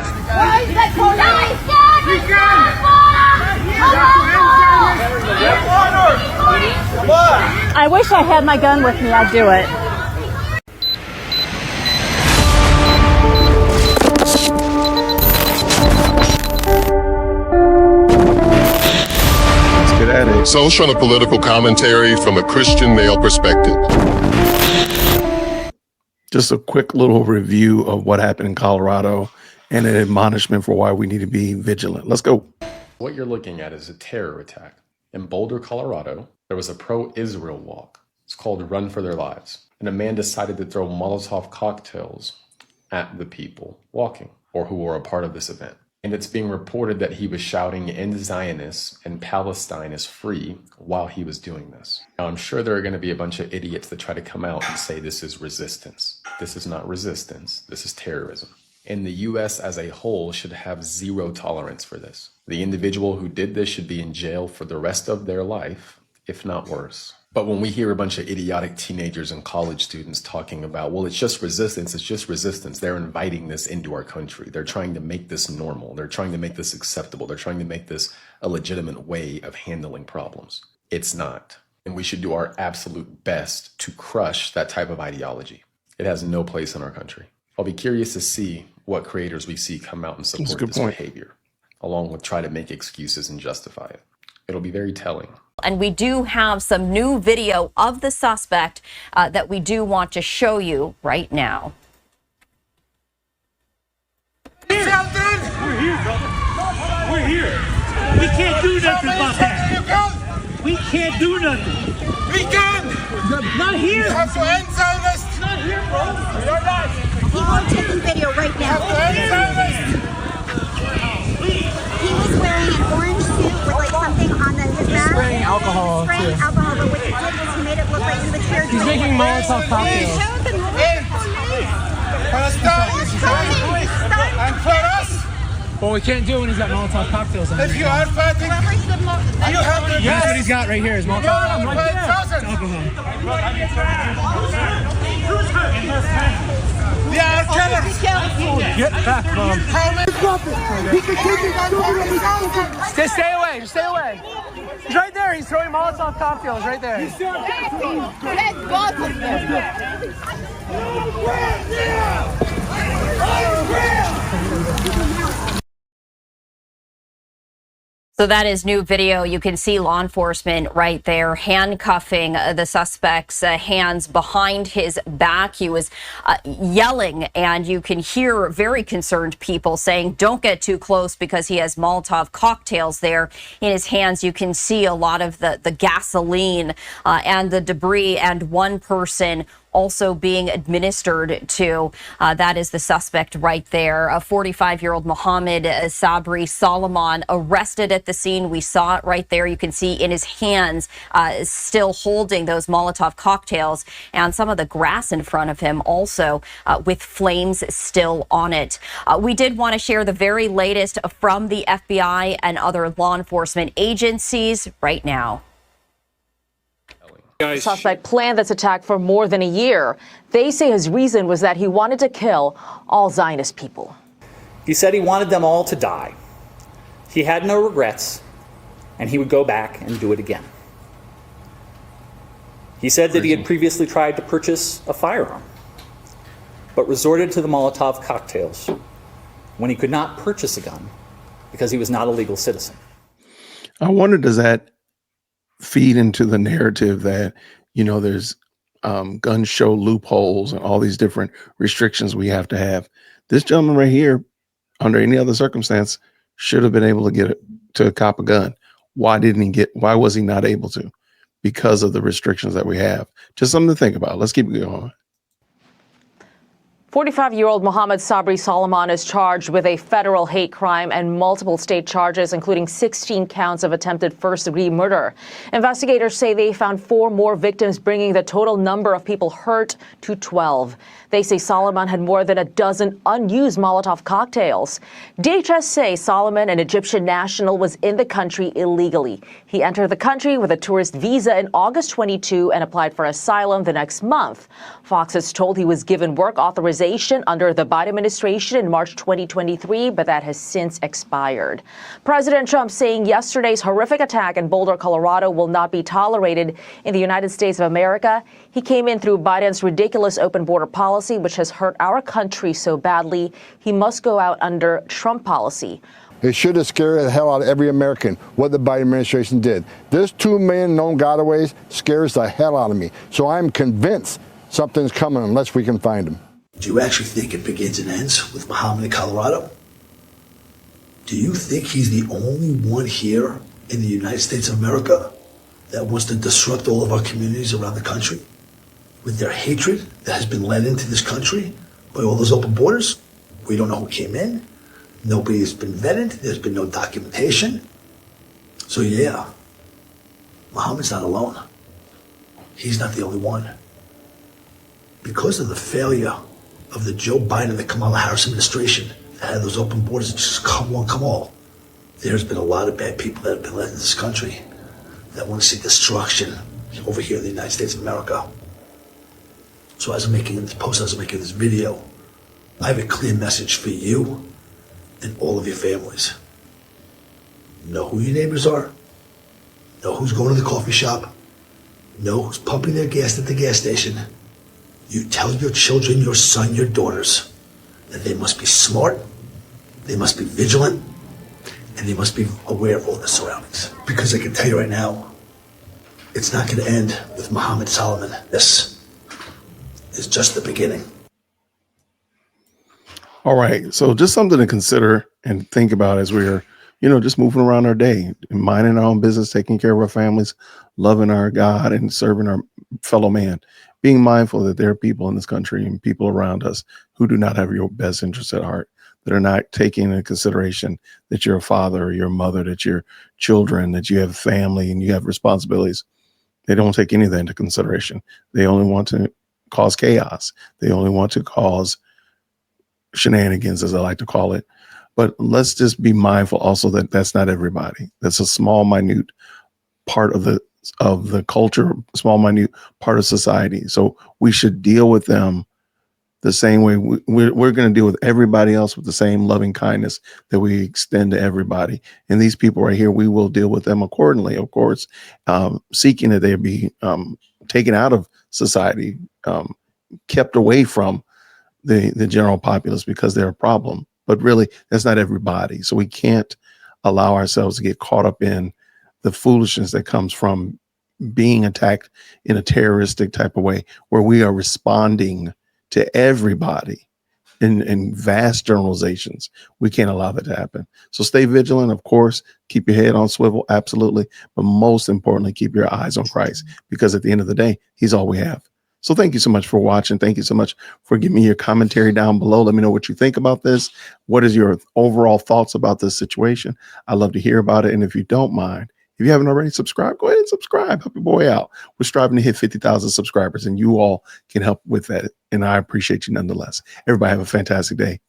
Why is that I wish I had my gun with me. I'd do it. Let's get at it. Social and political commentary from a Christian male perspective. Just a quick little review of what happened in Colorado and an admonishment for why we need to be vigilant. Let's go. What you're looking at is a terror attack. In Boulder, Colorado, there was a pro-Israel walk. It's called Run for Their Lives. And a man decided to throw Molotov cocktails at the people walking or who were a part of this event. And it's being reported that he was shouting "End Zionists" and "Palestine is free" while he was doing this. Now, I'm sure there are going to be a bunch of idiots that try to come out and say this is resistance. This is not resistance. This is terrorism. And the U.S. as a whole should have zero tolerance for this. The individual who did this should be in jail for the rest of their life, if not worse. But when we hear a bunch of idiotic teenagers and college students talking about, well, it's just resistance, they're inviting this into our country. They're trying to make this normal. They're trying to make this acceptable. They're trying to make this a legitimate way of handling problems. It's not. And we should do our absolute best to crush that type of ideology. It has no place in our country. I'll be curious to see what creators we see come out and support this behavior, along with try to make excuses and justify it. It'll be very telling. And we do have some new video of the suspect that we do want to show you right now. We're here, brother. We're here. We can't do nothing about that. We can't do nothing. We can. Not here. You have to end Zionists. Not here, bro. You're not. People taking video right now. He was wearing an orange suit with like something on his back. Spraying alcohol. Spraying alcohol, but what he did was he made it look like he was here. He's making Molotov cocktails. And for us, Well, we can't do it when he's got Molotov cocktails on. if you are fighting, you have to. That's what he's got right here is Molotov. You're Right there. alcohol. They are killers. Get back, Mom. How many? Stay away. Just stay away. He's right there. He's throwing Molotov cocktails right there. So that is new video. You can see law enforcement right there handcuffing the suspect's hands behind his back. He was yelling, and you can hear very concerned people saying, don't get too close, because he has Molotov cocktails there in his hands. You can see a lot of the gasoline and the debris, and one person also being administered to. That is the suspect right there. A 45-year-old Mohamed Sabry Soliman arrested at the scene. We saw it right there. You can see in his hands still holding those Molotov cocktails, and some of the grass in front of him also with flames still on it. We did want to share the very latest from the FBI and other law enforcement agencies right now. The suspect planned this attack for more than a year. They say his reason was that he wanted to kill all Zionist people. He said he wanted them all to die. He had no regrets, and he would go back and do it again. He said that he had previously tried to purchase a firearm, but resorted to the Molotov cocktails when he could not purchase a gun because he was not a legal citizen. I wonder, does that feed into the narrative that, you know, there's gun show loopholes and all these different restrictions we have to have? This gentleman right here, under any other circumstance, should have been able to get to cop a gun. Why was he not able to? Because of the restrictions that we have. Just something to think about. Let's keep it going. 45-year-old Mohamed Sabry Soliman is charged with a federal hate crime and multiple state charges, including 16 counts of attempted first-degree murder. Investigators say they found 4 more victims, bringing the total number of people hurt to 12. They say Soliman had more than a dozen unused Molotov cocktails. DHS say Soliman, an Egyptian national, was in the country illegally. He entered the country with a tourist visa in August 22 and applied for asylum the next month. Fox is told he was given work authorization authorization under the Biden administration in March 2023, but that has since expired. President Trump saying yesterday's horrific attack in Boulder, Colorado will not be tolerated in the United States of America. He came in through Biden's ridiculous open border policy, which has hurt our country so badly. He must go out under Trump policy. It should have scared the hell out of every American what the Biden administration did. This 2 million known gotaways scares the hell out of me. So I'm convinced something's coming unless we can find them. Do you actually think it begins and ends with Mohamed in Colorado? Do you think he's the only one here in the United States of America that wants to disrupt all of our communities around the country with their hatred that has been led into this country by all those open borders? We don't know who came in. Nobody's been vetted. There's been no documentation. So yeah, Mohamed's not alone. He's not the only one. Because of the failure of the Joe Biden and the Kamala Harris administration that had those open borders that just come one, come all, there's been a lot of bad people that have been led into this country that want to see destruction over here in the United States of America. So as I'm making this post, as I'm making this video, I have a clear message for you and all of your families. Know who your neighbors are. Know who's going to the coffee shop. Know who's pumping their gas at the gas station. You tell your children, your son, your daughters, that they must be smart, they must be vigilant, and they must be aware of all their surroundings. Because I can tell you right now, it's not going to end with Mohamed Soliman. This is just the beginning. All right. So just something to consider and think about as we're, just moving around our day, minding our own business, taking care of our families, loving our God and serving our fellow man, being mindful that there are people in this country and people around us who do not have your best interests at heart, that are not taking into consideration that you're a father or you're a mother, that you're children, that you have family and you have responsibilities. They don't take any of that into consideration. They only want to cause chaos. They only want to cause shenanigans, as I like to call it. But let's just be mindful also that that's not everybody. That's a small, minute part of the culture, small, minute part of society. So we should deal with them the same way we're going to deal with everybody else, with the same loving kindness that we extend to everybody. And these people right here, we will deal with them accordingly, of course, seeking that they be taken out of society, kept away from the general populace because they're a problem. But really, that's not everybody. So we can't allow ourselves to get caught up in the foolishness that comes from being attacked in a terroristic type of way, where we are responding to everybody in vast generalizations. We can't allow that to happen. So stay vigilant, of course, keep your head on swivel, absolutely. But most importantly, keep your eyes on Christ, because at the end of the day, he's all we have. So thank you so much for watching. Thank you so much for giving me your commentary down below. Let me know what you think about this. What is your overall thoughts about this situation? I'd love to hear about it. And if you don't mind, if you haven't already subscribed, go ahead and subscribe. Help your boy out. We're striving to hit 50,000 subscribers, and you all can help with that. And I appreciate you nonetheless. Everybody have a fantastic day.